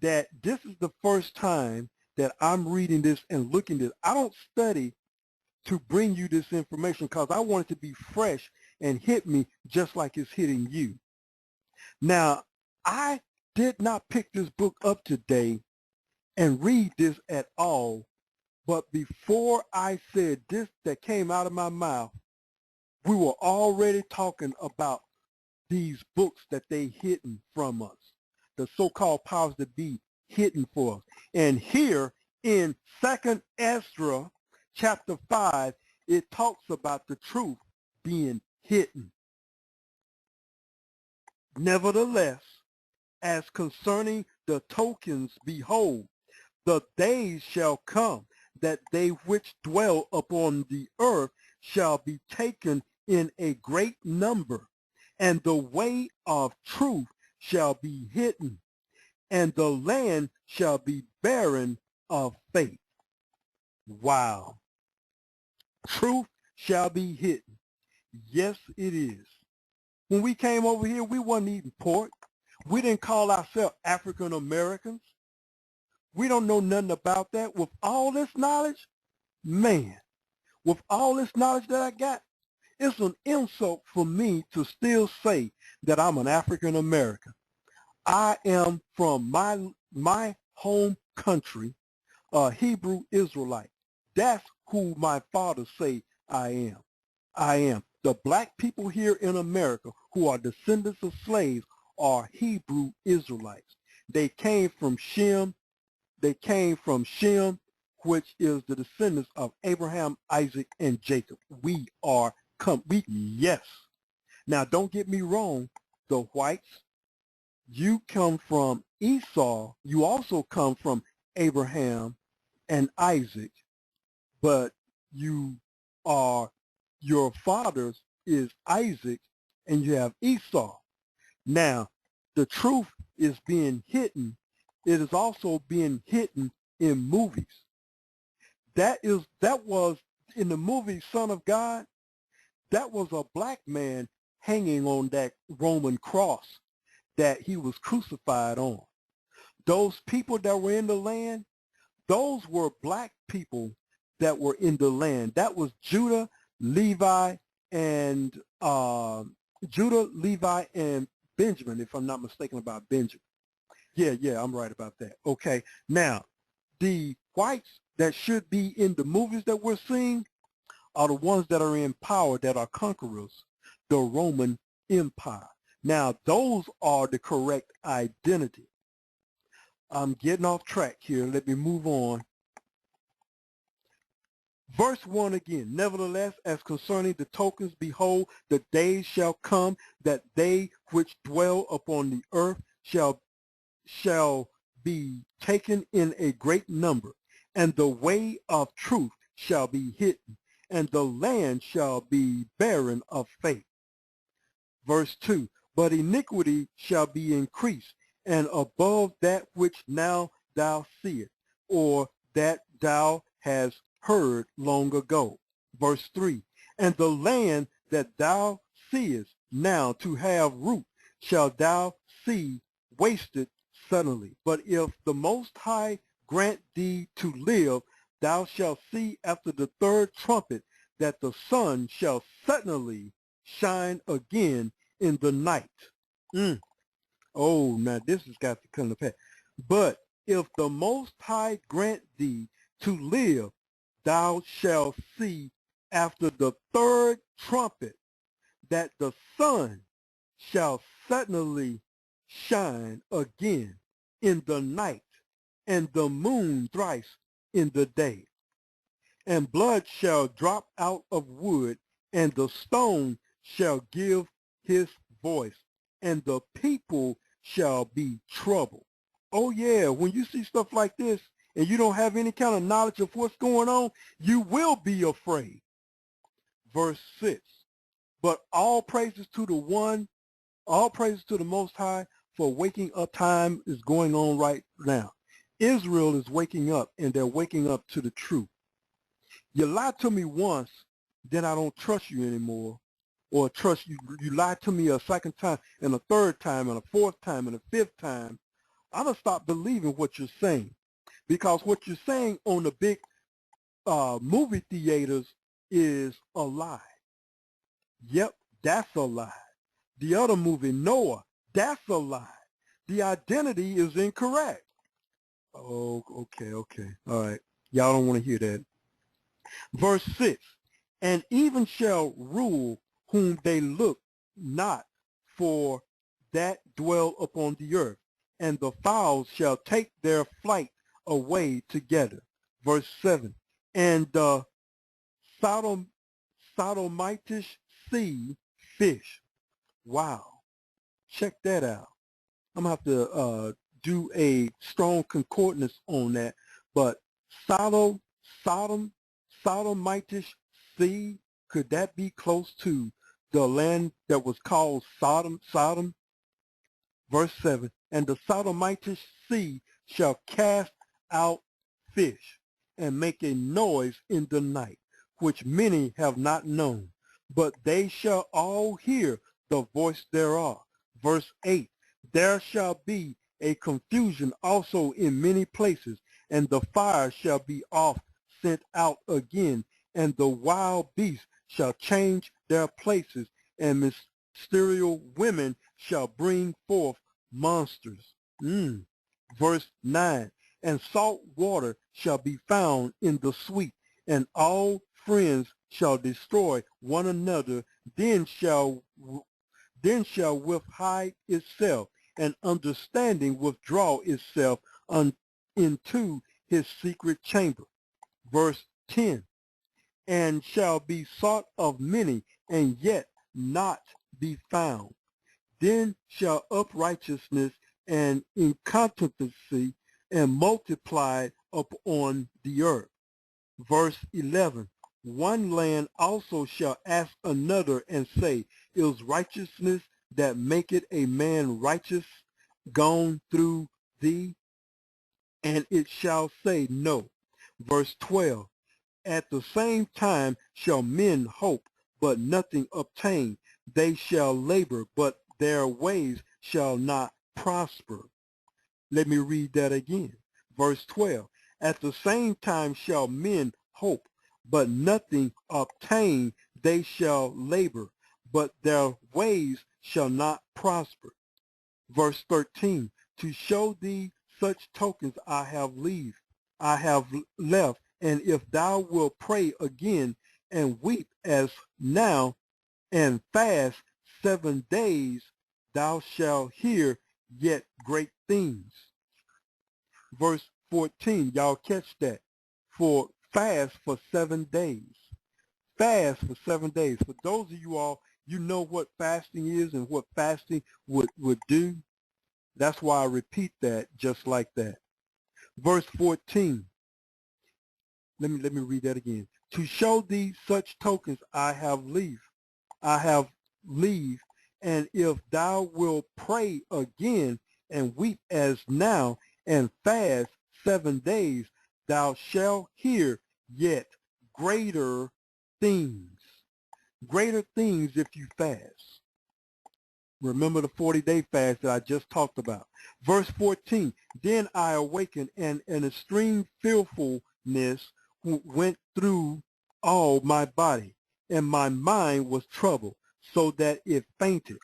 that this is the first time that I'm reading this and looking at this. I don't study to bring you this information because I want it to be fresh and hit me just like it's hitting you. Now, I did not pick this book up today and read this at all, but before I said this that came out of my mouth, we were already talking about these books that they hidden from us, the so-called powers that be hidden for us. And here in 2nd Esdras, chapter 5, it talks about the truth being hidden. Nevertheless, as concerning the tokens, behold, the days shall come that they which dwell upon the earth shall be taken in a great number, and the way of truth shall be hidden, and the land shall be barren of faith. Wow. Truth shall be hidden. Yes, it is. When we came over here, we wasn't eating pork. We didn't call ourselves African Americans. We don't know nothing about that. With all this knowledge, man, with all this knowledge that I got, it's an insult for me to still say that I'm an African American. I am from my home country, a Hebrew Israelite. That's who my father say I am. I am. The black people here in America who are descendants of slaves are Hebrew Israelites. They came from Shem. They came from Shem, which is the descendants of Abraham, Isaac, and Jacob. Yes. Now, don't get me wrong. The whites, you come from Esau. You also come from Abraham and Isaac, but your fathers is Isaac and you have Esau. Now, the truth is being hidden. It is also being hidden in movies. That was in the movie Son of God. That was a black man hanging on that Roman cross that he was crucified on. Those people that were in the land, those were black people that were in the land. That was Judah, Levi, and Benjamin, if I'm not mistaken about Benjamin. Yeah, I'm right about that. Okay, now, the whites that should be in the movies that we're seeing are the ones that are in power, that are conquerors, the Roman Empire. Now, those are the correct identity. I'm getting off track here. Let me move on. Verse 1 again. Nevertheless, as concerning the tokens, behold, the days shall come that they which dwell upon the earth shall be taken in a great number, and the way of truth shall be hidden, and the land shall be barren of faith. Verse 2, but iniquity shall be increased, and above that which now thou seest, or that thou hast heard long ago. Verse 3, and the land that thou seest now to have root shall thou see wasted suddenly. But if the Most High grant thee to live, thou shalt see after the third trumpet that the sun shall suddenly shine again in the night. Oh, now this has got to come to pass. But if the Most High grant thee to live, thou shalt see after the third trumpet that the sun shall suddenly shine again in the night, and the moon thrice in the day. And blood shall drop out of wood, and the stone shall give his voice, and the people shall be troubled. Oh yeah, when you see stuff like this, and you don't have any kind of knowledge of what's going on, you will be afraid. Verse 6, but all praises to the Most High, for waking up time is going on right now. Israel is waking up, and they're waking up to the truth. You lie to me once, then I don't trust you anymore. Or trust you. You lie to me a second time, and a third time, and a fourth time, and a fifth time. I'm going to stop believing what you're saying. Because what you're saying on the big movie theaters is a lie. Yep, that's a lie. The other movie, Noah, that's a lie. The identity is incorrect. Oh, okay. All right. Y'all don't want to hear that. Verse 6, and even shall rule whom they look not for that dwell upon the earth, and the fowls shall take their flight away together. Verse 7, and the Sodomitish sea fish. Wow. Check that out. I'm going to have to do a strong concordance on that. But Sodomitish sea, could that be close to the land that was called Sodom? Verse 7, and the Sodomitish sea shall cast out fish and make a noise in the night, which many have not known, but they shall all hear the voice thereof. Verse 8, there shall be a confusion also in many places, and the fire shall be oft sent out again, and the wild beasts shall change their places, and mysterious women shall bring forth monsters. Verse 9, and salt water shall be found in the sweet, and all friends shall destroy one another. Then shall wit hide itself, and understanding withdraw itself into his secret chamber. Verse 10, and shall be sought of many, and yet not be found. Then shall uprightness and inconstancy and multiply upon the earth. Verse 11, one land also shall ask another and say, is righteousness that maketh a man righteous gone through thee? And it shall say, no. Verse 12, at the same time shall men hope, but nothing obtain. They shall labor, but their ways shall not prosper. Let me read that again. Verse 12, at the same time shall men hope, but nothing obtain. They shall labor, but their ways shall not prosper. Verse 13, to show thee such tokens I have left, and if thou wilt pray again and weep as now, and fast 7 days, thou shalt hear yet great things. Verse 14, y'all catch that. For fast for 7 days. Fast for 7 days. For those of you all, you know what fasting is and what fasting would do. That's why I repeat that just like that. Verse 14. Let me read that again. To show thee such tokens I have leave, and if thou wilt pray again and weep as now, and fast 7 days, thou shalt hear yet greater things. Greater things if you fast. Remember the 40-day fast that I just talked about. Verse 14, then I awakened, and an extreme fearfulness went through all my body, and my mind was troubled, so that it fainted.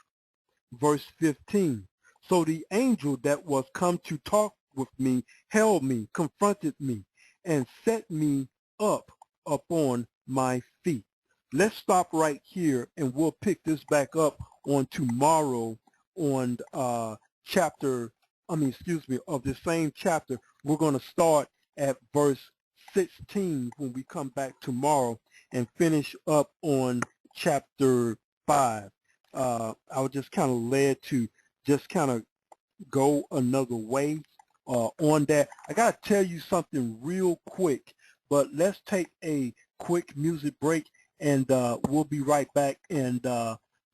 Verse 15, so the angel that was come to talk with me held me, confronted me, and set me up upon my feet. Let's stop right here, and we'll pick this back up on tomorrow on of the same chapter. We're going to start at verse 16 when we come back tomorrow and finish up on chapter 5. I was just kind of led to just kind of go another way on that. I got to tell you something real quick, but let's take a quick music break, and we'll be right back, and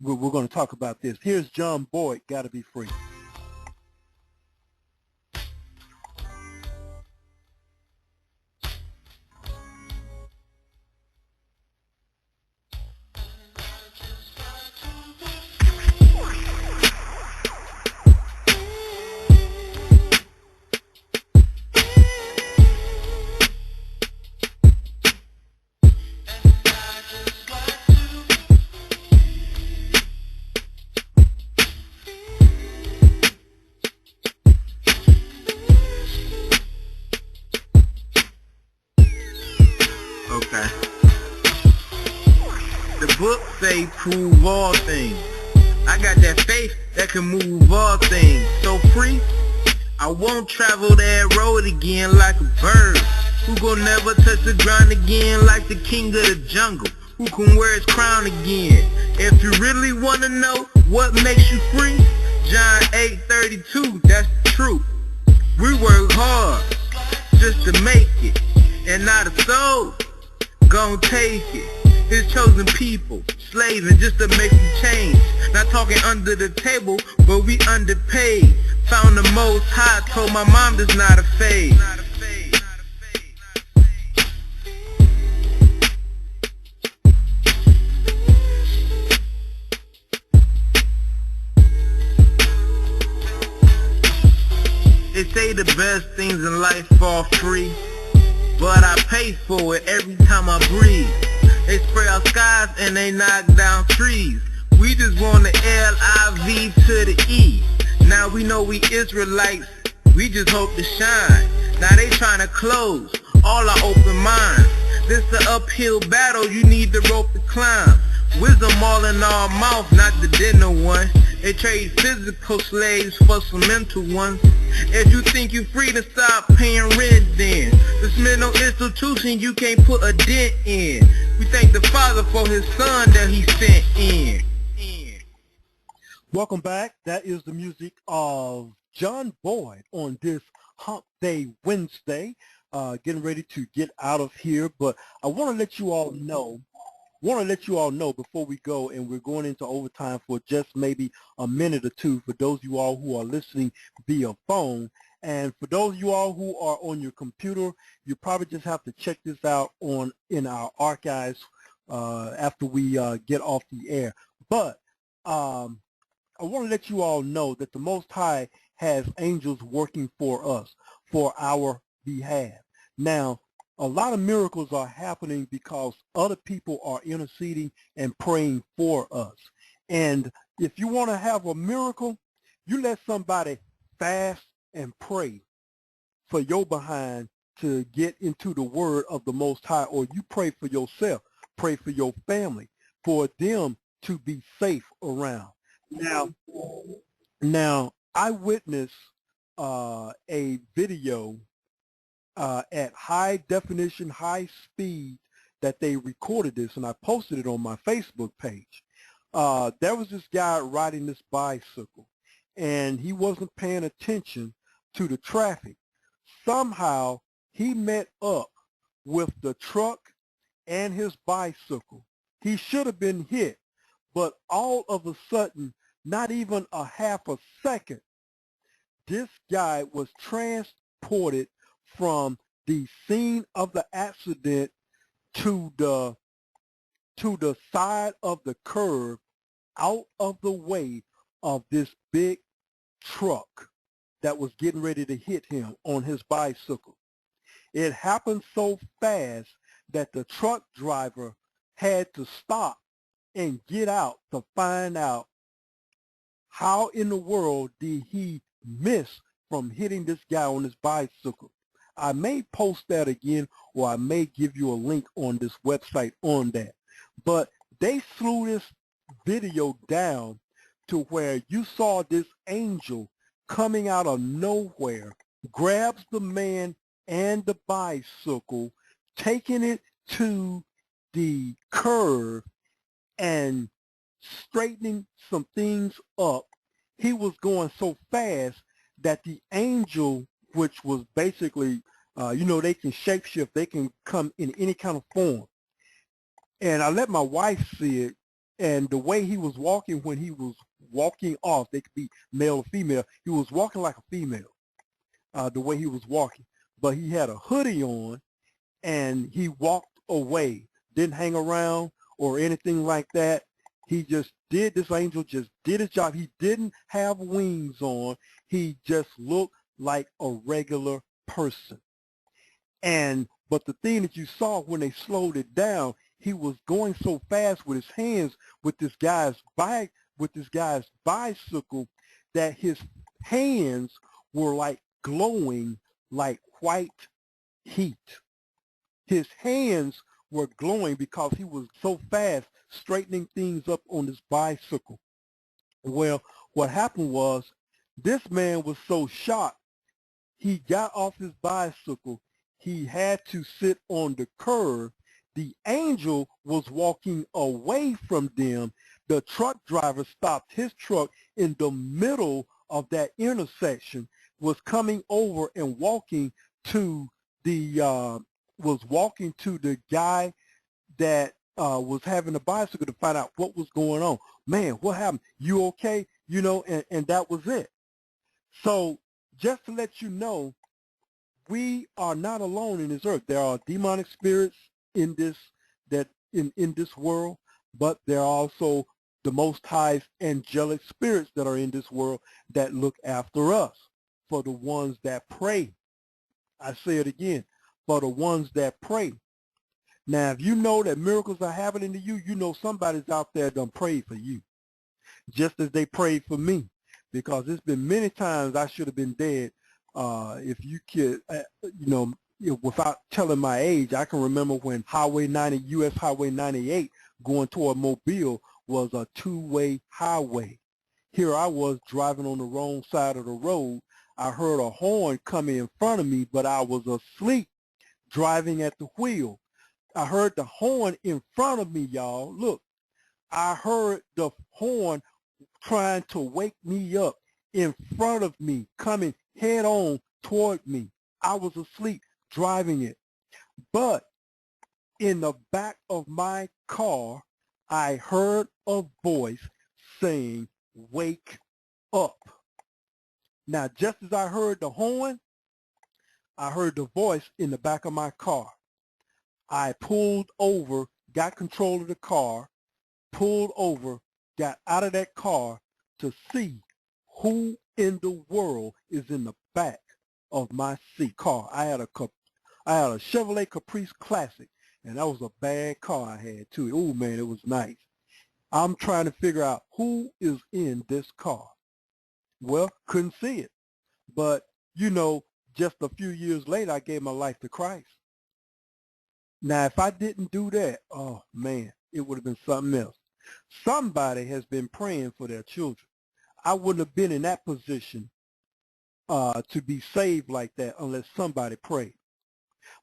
we're going to talk about this. Here's John Boyd, Gotta Be Free. Say prove all things. I got that faith that can move all things. So free, I won't travel that road again like a bird who gon' never touch the ground again, like the king of the jungle who can wear his crown again. If you really wanna know what makes you free, John 8:32, that's the truth. We work hard just to make it, and not a soul gon' take it. His chosen people, slaving just to make them change. Not talking under the table, but we underpaid. Found the most high, told my mom there's not a fade. They say the best things in life are free, but I pay for it every time I breathe. They spray our skies and they knock down trees. We just want the L-I-V to the E. Now we know we Israelites, we just hope to shine. Now they trying to close all our open minds. This an uphill battle, you need the rope to climb. Wisdom all in our mouth, not the dinner one. They trade physical slaves for some mental ones. If you think you free to stop paying rent, then this mental institution you can't put a dent in. We thank the Father for his son that he sent in. Welcome back. That is the music of John Boyd on this Hump Day Wednesday. Getting ready to get out of here, but I want to let you all know before we go, and we're going into overtime for just maybe a minute or two for those of you all who are listening via phone. And for those of you all who are on your computer, you probably just have to check this out in our archives after we get off the air. But I want to let you all know that the Most High has angels working for us, for our behalf. Now, a lot of miracles are happening because other people are interceding and praying for us. And if you want to have a miracle, you let somebody fast and pray for your behind to get into the word of the Most High, or you pray for yourself, pray for your family, for them to be safe around. Now I witnessed a video at high definition, high speed that they recorded this, and I posted it on my Facebook page. There was this guy riding this bicycle, and he wasn't paying attention to the traffic. Somehow he met up with the truck and his bicycle. He should have been hit, but all of a sudden, not even a half a second, this guy was transported from the scene of the accident to the side of the curb, out of the way of this big truck that was getting ready to hit him on his bicycle. It happened so fast that the truck driver had to stop and get out to find out how in the world did he miss from hitting this guy on his bicycle. I may post that again, or I may give you a link on this website on that. But they slew this video down to where you saw this angel coming out of nowhere, grabs the man and the bicycle, taking it to the curb and straightening some things up. He was going so fast that the angel, which was basically, they can shapeshift, they can come in any kind of form. And I let my wife see it, and the way he was walking when he was walking off, they could be male or female, he was walking like a female, the way he was walking. But he had a hoodie on, and he walked away, didn't hang around or anything like that. He just did, this angel just did his job. He didn't have wings on. He just looked like a regular person. But the thing that you saw when they slowed it down, he was going so fast with his hands with this guy's bicycle that his hands were like glowing like white heat. His hands were glowing because he was so fast straightening things up on this bicycle. Well, what happened was this man was so shocked, he got off his bicycle. He had to sit on the curb. The angel was walking away from them. The truck driver stopped his truck in the middle of that intersection, was coming over and walking to the guy that was having a bicycle to find out what was going on. Man, what happened? You okay? And that was it. So just to let you know, we are not alone in this earth. There are demonic spirits in this world, but there are also the Most High's angelic spirits that are in this world that look after us, for the ones that pray. I say it again, for the ones that pray. Now, if you know that miracles are happening to you, you know somebody's out there done prayed for you, just as they prayed for me, because it's been many times I should have been dead. If you could, without telling my age, I can remember when US Highway 98 going toward Mobile was a two-way highway. here I was driving on the wrong side of the road. I heard a horn coming in front of me, but I was asleep driving at the wheel. I heard the horn in front of me, y'all. Look, I heard the horn trying to wake me up in front of me, coming head on toward me. I was asleep driving it. But in the back of my car, I heard a voice saying, "Wake up." Now, just as I heard the horn, I heard the voice in the back of my car. I pulled over, got control of the car, pulled over, got out of that car to see who in the world is in the back of my seat car. I had a Chevrolet Caprice Classic, and that was a bad car I had too. Oh man, it was nice. I'm trying to figure out who is in this car. Well, couldn't see it. But, you know, just a few years later, I gave my life to Christ. Now, if I didn't do that, oh man, it would have been something else. Somebody has been praying for their children. I wouldn't have been in that position to be saved like that unless somebody prayed.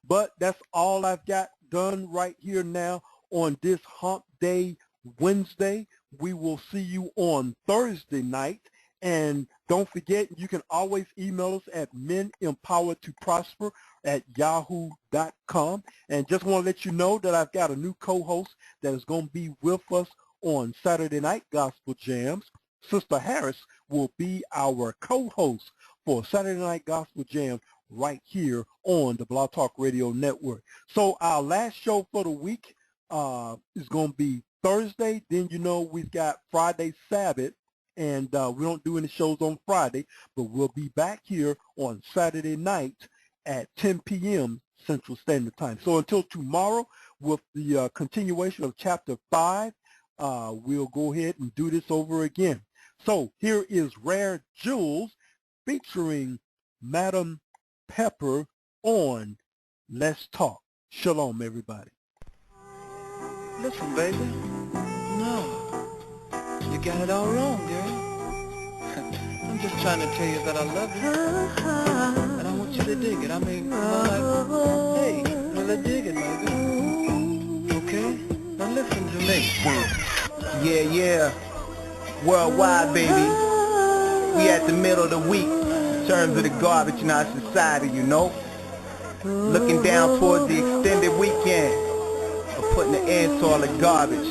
But that's all I've got done right here now on this Hump Day Wednesday. We will see you on Thursday night. And don't forget, you can always email us at menempoweredtoprosper@yahoo.com. And just want to let you know that I've got a new co-host that is going to be with us on Saturday Night Gospel Jams. Sister Harris will be our co-host for Saturday Night Gospel Jams right here on the Blog Talk Radio Network. So our last show for the week is going to be Thursday. Then, you know, we've got Friday Sabbath. And we don't do any shows on Friday, but we'll be back here on Saturday night at 10 p.m. Central Standard Time. So until tomorrow, with the continuation of Chapter 5, we'll go ahead and do this over again. So here is Rare Jewels featuring Madam Pepper on Let's Talk. Shalom, everybody. Listen, baby. No. You got it all wrong, girl. I'm just trying to tell you that I love you. And I want you to dig it. I mean, come on, like, hey, well, let's dig it, baby. Okay? Now listen to me. Yeah. Worldwide, baby. We at the middle of the week in terms of the garbage in our society, you know? Looking down towards the extended weekend of putting an end to all the garbage.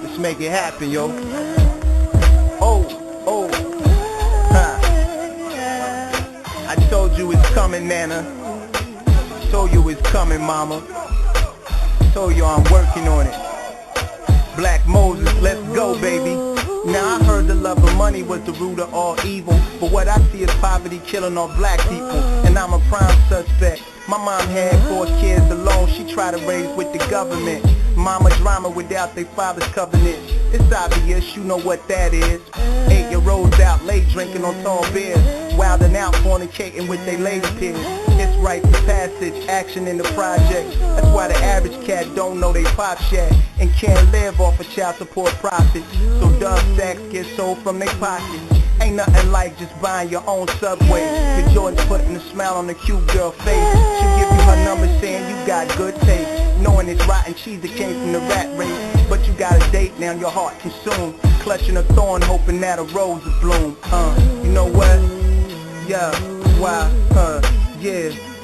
Let's make it happen, yo. I told you it's coming, Nana. Told you it's coming, Mama. Told you I'm working on it. Black Moses, let's go, baby. Now I heard the love of money was the root of all evil, but what I see is poverty killing all black people, and I'm a prime suspect. My mom had 4 kids alone, she tried to raise with the government. Mama drama without their father's covenant. It's obvious, you know what that is. 8-year-olds out late drinking on tall beers, wilding out fornicating with their lady peers. It's rites of passage, action in the project. That's why the average cat don't know they pop yet and can't live off of child support profits. So dub sacks get sold from their pockets. Ain't nothing like just buying your own Subway. Your Jordan's putting a smile on the cute girl face. She'll give you her number saying you got good taste, knowing it's rotten cheese that came from the rat race. But you got a date now, your heart consumed, clutching a thorn, hoping that a rose will bloom. You know what? Yeah, why?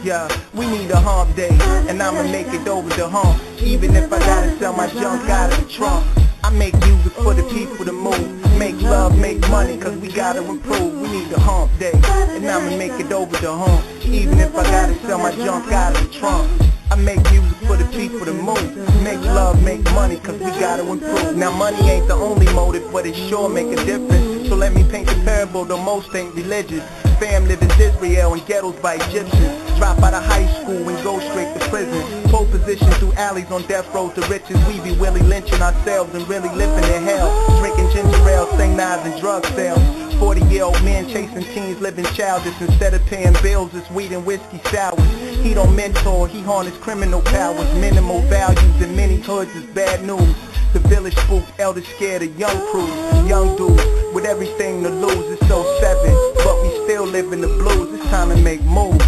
Yeah, we need a hump day, and I'ma make it over the hump, even if I gotta sell my junk out of the trunk. I make music for the people to move, make love, make money, cause we gotta improve. We need a hump day, and I'ma make it over the hump, even if I gotta sell my junk out of the trunk. I make music for the people to move, make love, make money, cause we gotta improve. Now money ain't the only motive, but it sure make a difference. So let me paint the parable, though most ain't religious. Fam live in Israel and ghettos by Egyptians. Drop out of high school and go straight to prison. Pole position through alleys on death road to riches. We be Willie lynching ourselves and really living in hell. Drinking ginger ale, sing knives and drug sales. 40-year-old men chasing teens living childish. Instead of paying bills, it's weed and whiskey sours. He don't mentor, he harness criminal powers. Minimal values in many hoods is bad news. The village spooked, elders scared of young crews. Young dudes with everything to lose. It's 07, but we still live in the blues. It's time to make moves.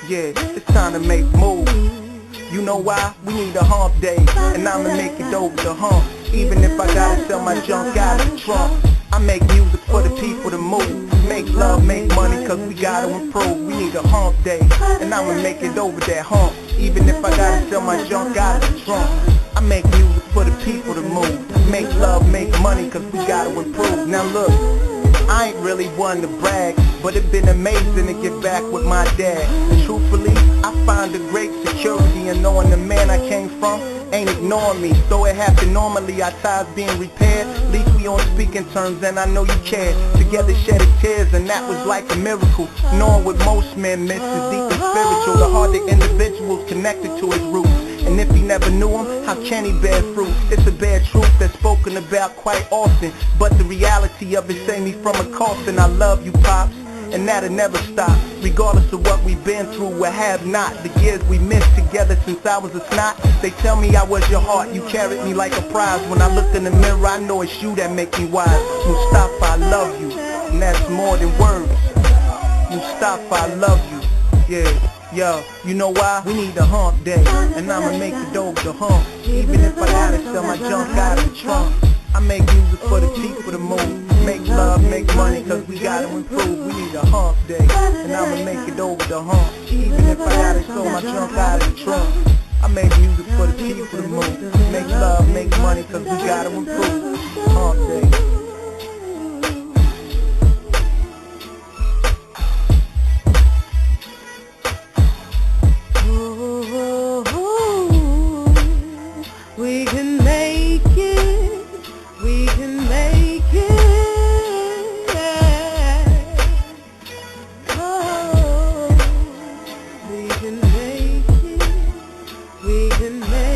Yeah, it's time to make moves. You know why? We need a hump day, and I'ma make it over the hump. Even if I gotta sell my junk out of the trunk. I make music for the people to move. Make love, make money, cause we gotta improve. We need a hump day, and I'ma make it over that hump. Even if I gotta sell my junk out of the trunk. I make music for the people to move. Make love, make money, cause we gotta improve. Now look, I ain't really one to brag, but it's been amazing to get back with my dad. And truthfully, I find a great security in knowing the man I came from ain't ignoring me. Though it happened normally, our ties being repaired. At least we on speaking terms, and I know you cared. Together shedded tears, and that was like a miracle. Knowing what most men miss is deep and spiritual. The heart of individuals connected to his roots. And if he never knew him, how can he bear fruit? It's a bad truth that's spoken about quite often, but the reality of it saved me from a coffin. I love you, Pops, and that'll never stop. Regardless of what we've been through or have not. The years we missed together since I was a snot. They tell me I was your heart, you carried me like a prize. When I look in the mirror, I know it's you that make me wise. Mustafa, I love you, and that's more than words. Mustafa, I love you, yeah. Yo, you know why? We need a hump day, and I'ma make it over the hump. Even if I gotta sell my junk out of the trunk. I make music for the people to move. Make love, make money, cause we gotta improve. We need a hump day, and I'ma make it over the hump. Even if I gotta sell my junk out of the trunk. I make music for the people to move. Make love, make money, cause we gotta improve. Hump day. We can make it, we can make it, oh, we can make it, we can make it.